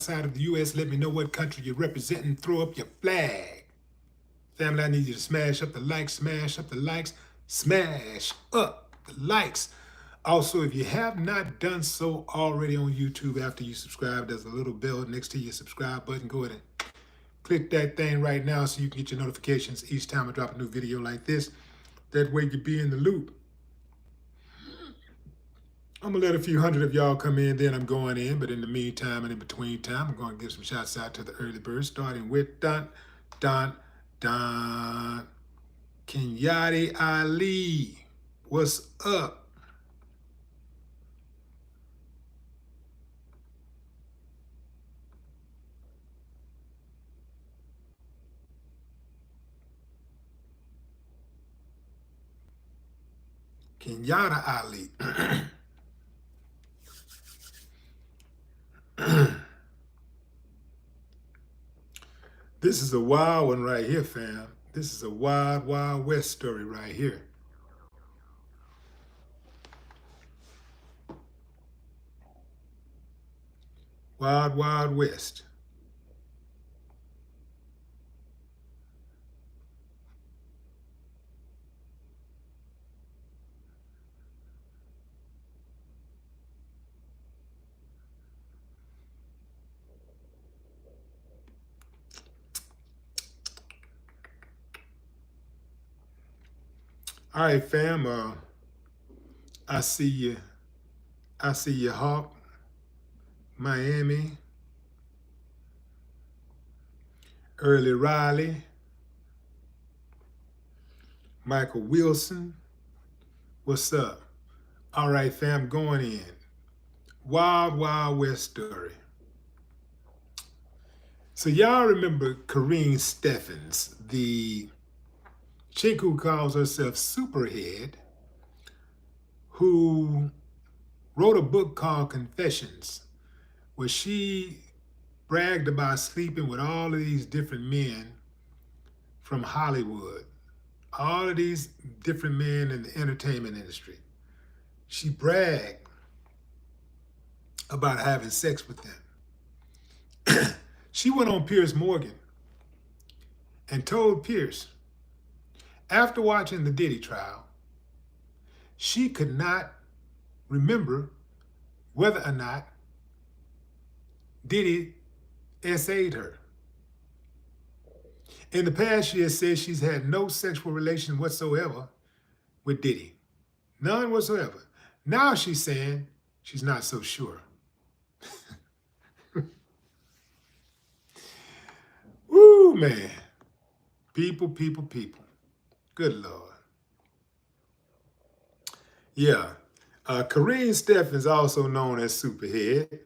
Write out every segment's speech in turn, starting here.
outside of the U.S., let me know what country you're representing. Throw up your flag. Family, I need you to smash up the likes, smash up the likes, smash up the likes. Also, if you have not done so already on YouTube after you subscribe, there's a little bell next to your subscribe button. Go ahead and click that thing right now so you can get your notifications each time I drop a new video like this. That way you'll be in the loop. I'm gonna let a few hundred of y'all come in, then I'm going in. But in the meantime and in between time, I'm gonna give some shouts out to the early birds, starting with Don Kenyatte Ali. What's up? Kenyatte Ali. This is a wild one right here, fam. This is a wild, wild west story right here. Wild, wild west. All right, fam. I see you. I see you, Hawk. Miami. Early Riley. Michael Wilson. What's up? All right, fam, going in. Wild, wild west story. So y'all remember Karrine Steffans, the chick who calls herself Superhead, who wrote a book called Confessions, where she bragged about sleeping with all of these different men from Hollywood, all of these different men in the entertainment industry. She bragged about having sex with them. She went on Piers Morgan and told Piers, after watching the Diddy trial, she could not remember whether or not Diddy essayed her. In the past, she has said she's had no sexual relation whatsoever with Diddy. None whatsoever. Now she's saying she's not so sure. Woo, man. People, people, people. Good Lord. Yeah. Karrine Steffans, also known as Superhead,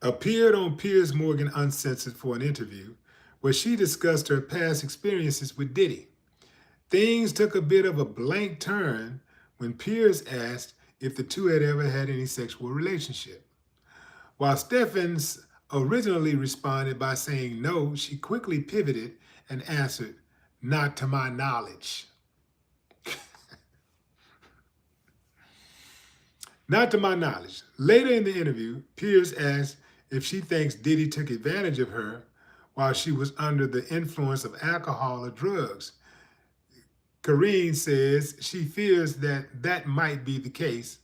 appeared on Piers Morgan Uncensored for an interview where she discussed her past experiences with Diddy. Things took a bit of a blank turn when Piers asked if the two had ever had any sexual relationship. While Steffans originally responded by saying no, she quickly pivoted and answered, "Not to my knowledge." Not to my knowledge. Later in the interview, Piers asked if she thinks Diddy took advantage of her while she was under the influence of alcohol or drugs. Karrine says she fears that that might be the case,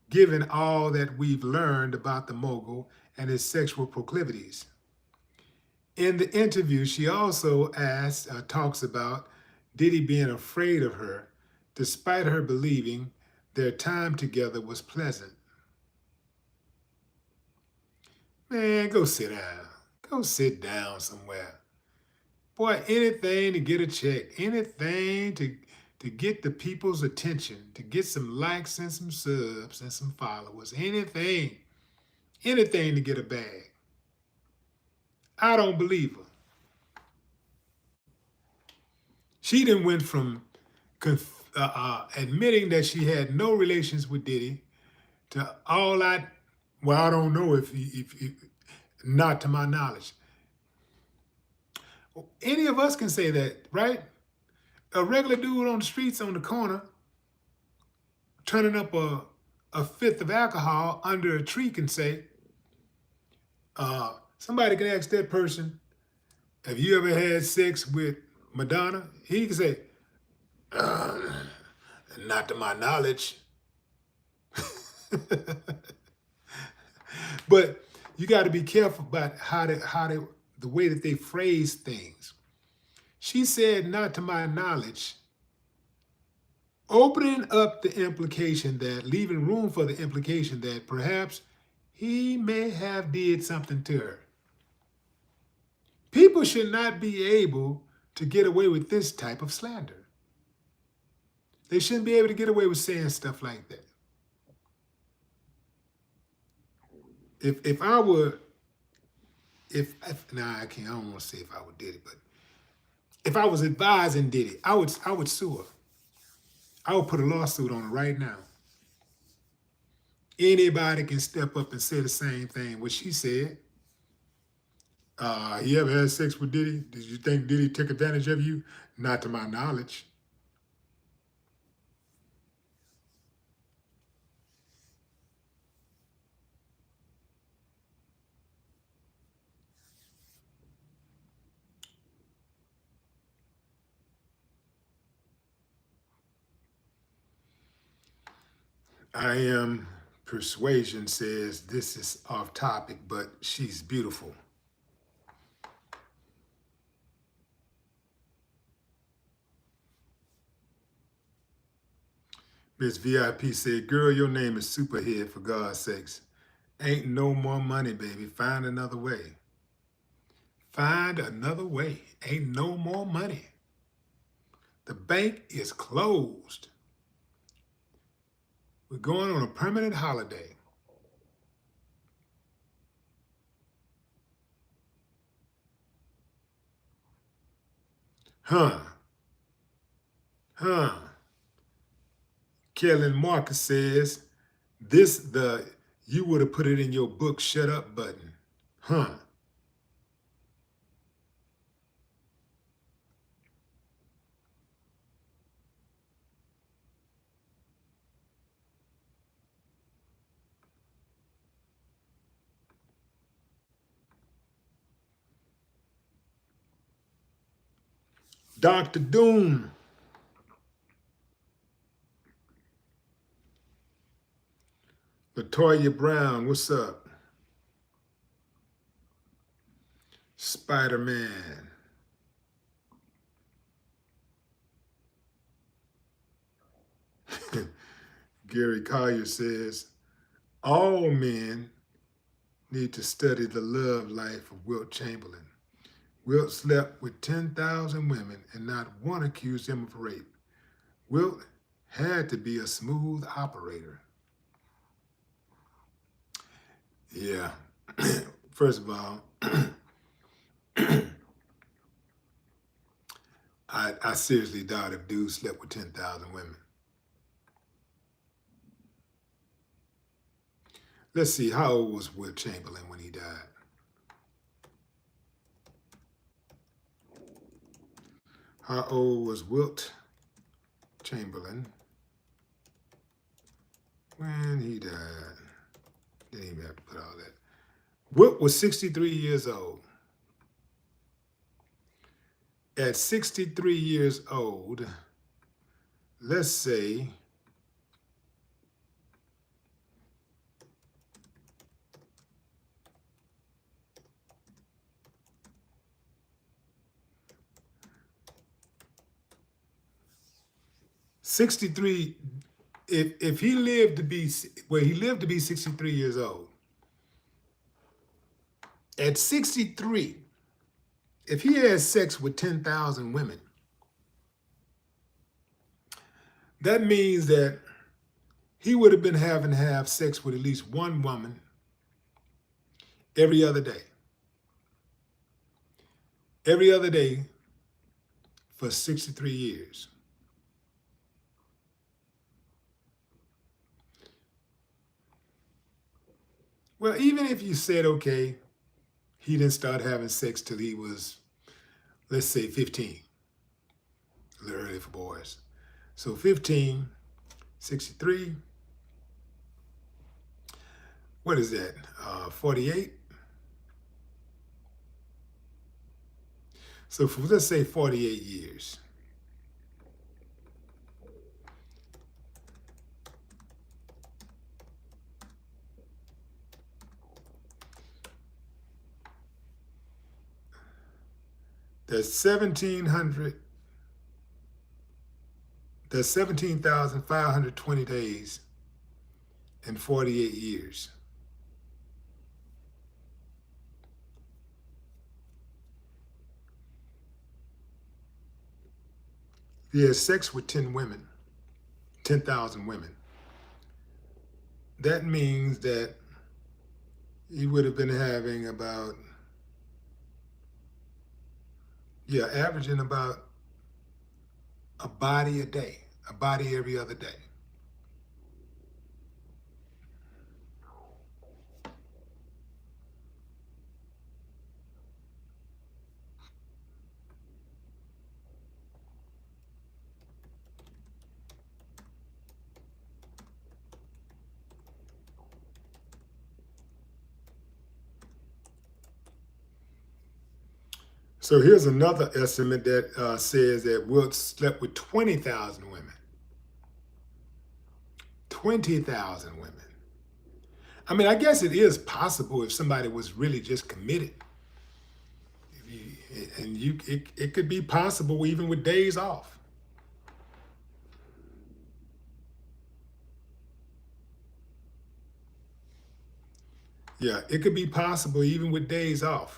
given all that we've learned about the mogul and his sexual proclivities. In the interview, she also talks about Diddy being afraid of her, despite her believing their time together was pleasant. Man, go sit down. Go sit down somewhere. Boy, anything to get a check, anything to get the people's attention, to get some likes and some subs and some followers, anything to get a bag. I don't believe her. She then went from admitting that she had no relations with Diddy to I don't know if not to my knowledge. Any of us can say that, right? A regular dude on the streets on the corner turning up a fifth of alcohol under a tree can say, Somebody can ask that person, have you ever had sex with Madonna? He can say, uh, not to my knowledge. But you got to be careful about the way that they phrase things. She said, not to my knowledge, opening up the implication that, leaving room for the implication that perhaps he may have did something to her. People should not be able to get away with this type of slander. They shouldn't be able to get away with saying stuff like that. If I were, nah, I can't. I don't want to say if I were Diddy, but if I was advising Diddy, I would sue her. I would put a lawsuit on her right now. Anybody can step up and say the same thing what she said. You ever had sex with Diddy? Did you think Diddy took advantage of you? Not to my knowledge. I am Persuasion says this is off topic, but she's beautiful. Miss VIP said, girl, your name is Superhead, for God's sakes. Ain't no more money, baby. Find another way. Find another way. Ain't no more money. The bank is closed. We're going on a permanent holiday. Huh. Kellen Marcus says, you would have put it in your book, shut up button. Huh. Dr. Doom. Latoya Brown, what's up? Spider-Man. Gary Collier says, all men need to study the love life of Wilt Chamberlain. Wilt slept with 10,000 women and not one accused him of rape. Wilt had to be a smooth operator. Yeah. First of all, I seriously doubt if dude slept with 10,000 women. Let's see, how old was Wilt Chamberlain when he died? How old was Wilt Chamberlain when he died? Didn't even have to put all that. Wilt was 63 years old. At 63 years old, let's say if he lived to be, he lived to be 63 years old. At 63, if he had sex with 10,000 women, that means that he would have been having to have sex with at least one woman every other day. Every other day for 63 years. Well, even if you said, okay, he didn't start having sex till he was, let's say 15, a little early for boys. So 15, 63, what is that, 48? So for, let's say 48 years. That's 1,700. That's 17,520 days in 48 years. He had sex with 10 women, 10,000 women. That means that he would have been having about, yeah, averaging about a body a day, a body every other day. So here's another estimate that says that Wilt slept with 20,000 women. 20,000 women. I mean, I guess it is possible if somebody was really just committed. It could be possible even with days off. Yeah, it could be possible even with days off.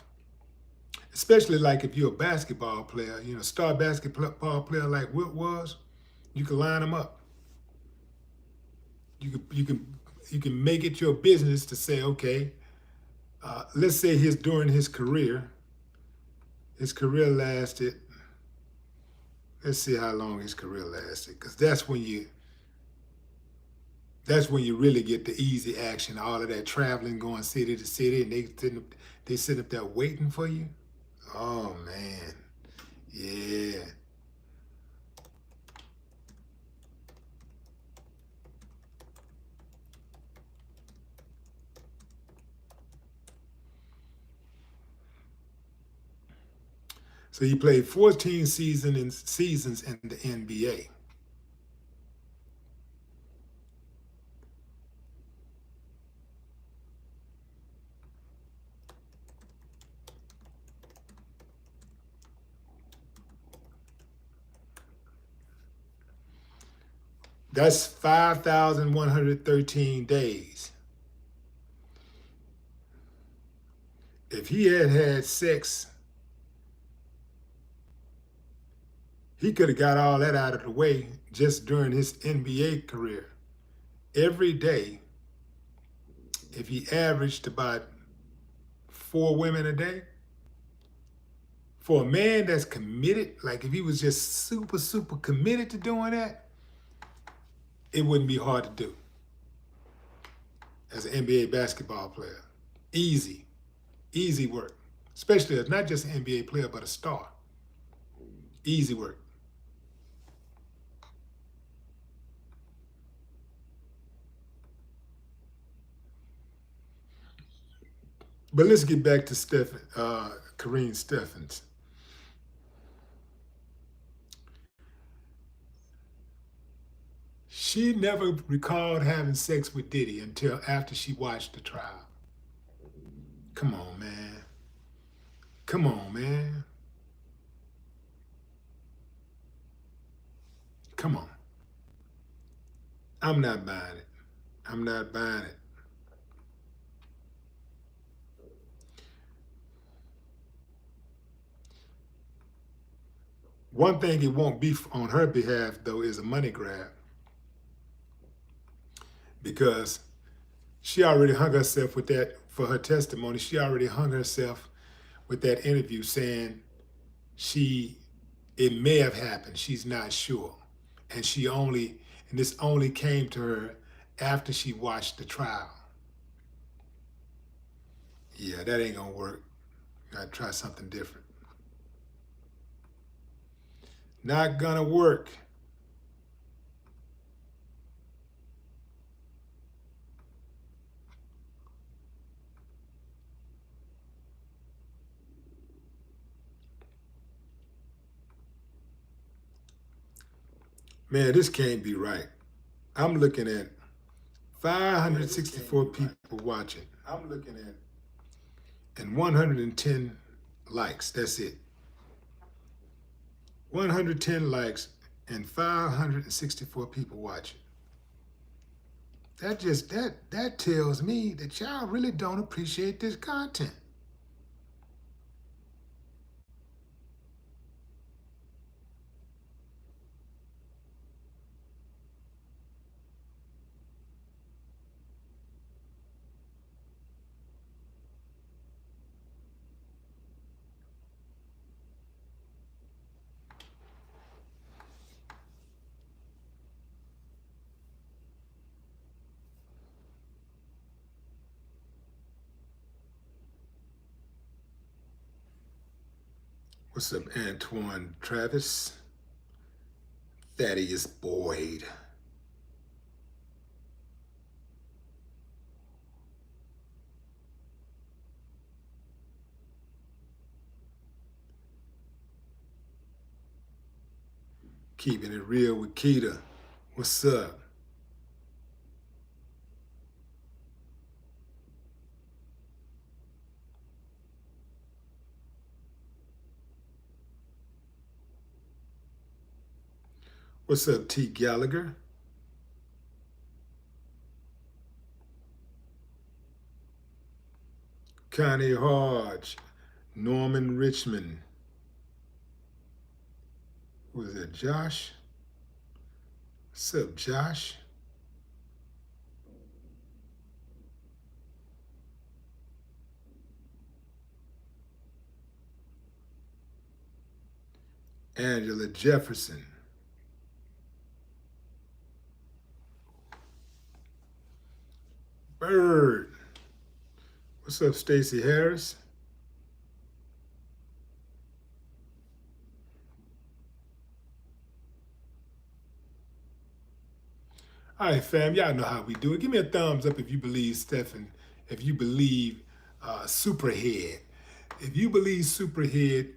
Especially like if you're a basketball player, you know, star basketball player like Wilt was, you can line them up. You can make it your business to say, okay, let's say during his career lasted. Let's see how long his career lasted, because that's when you really get the easy action. All of that traveling, going city to city, and they sit up there waiting for you. Oh man, yeah. So he played 14 seasons in the NBA. That's 5,113 days. If he had had sex, he could have got all that out of the way just during his NBA career. Every day, if he averaged about 4 women a day, for a man that's committed, like if he was just super, super committed to doing that, it wouldn't be hard to do as an NBA basketball player. Easy, easy work. Especially as not just an NBA player, but a star. Easy work. But let's get back to Karrine Steffans. She never recalled having sex with Diddy until after she watched the trial. Come on, man. Come on, man. Come on. I'm not buying it. I'm not buying it. One thing it won't be on her behalf, though, is a money grab. Because she already hung herself with that for her testimony. She already hung herself with that interview saying it may have happened. She's not sure. And this only came to her after she watched the trial. Yeah, that ain't gonna work. Gotta try something different. Not gonna work. Man, this can't be right. I'm looking at 564 people watching. I'm looking at and 110 likes. That's it. 110 likes and 564 people watching. That tells me that y'all really don't appreciate this content. What's up, Antoine Travis? Thaddeus Boyd. Keeping it real with Keita. What's up? What's up, T. Gallagher? Connie Hodge. Norman Richmond. Who is that, Josh? What's up, Josh? Angela Jefferson. Bird. What's up, Stacey Harris? All right, fam, y'all know how we do it. Give me a thumbs up if you believe Steffan, if you believe Superhead. If you believe Superhead,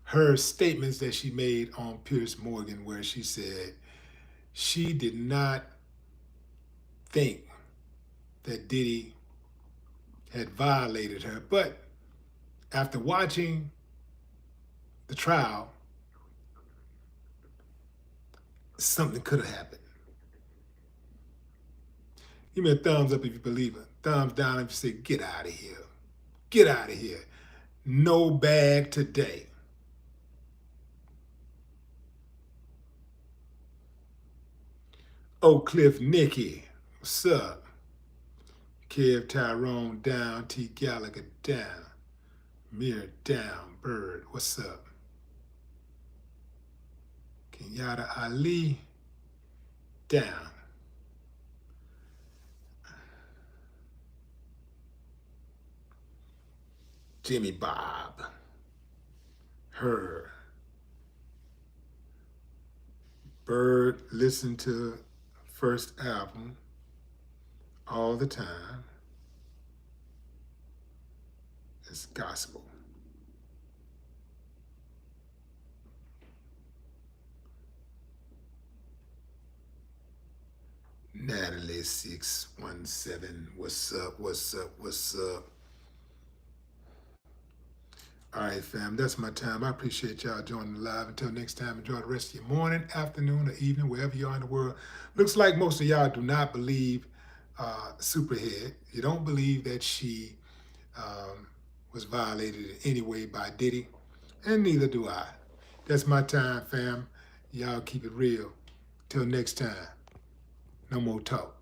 her statements that she made on Piers Morgan, where she said she did not think that Diddy had violated her. But after watching the trial, something could have happened. Give me a thumbs up if you believe it. Thumbs down if you say, get out of here. Get out of here. No bag today. Oak Cliff Nikki, what's up? Kev Tyrone down, T Gallagher down, Mir down, Bird, what's up? Kenyatta Ali down. Jimmy Bob, her. Bird listened to first album all the time. It's gospel. Natalie 617, what's up, what's up, what's up? All right, fam, that's my time. I appreciate y'all joining the live. Until next time, enjoy the rest of your morning, afternoon, or evening, wherever you are in the world. Looks like most of y'all do not believe Superhead. You don't believe that she was violated in any way by Diddy, and neither do I. That's my time, fam. Y'all keep it real. Till next time, no more talk.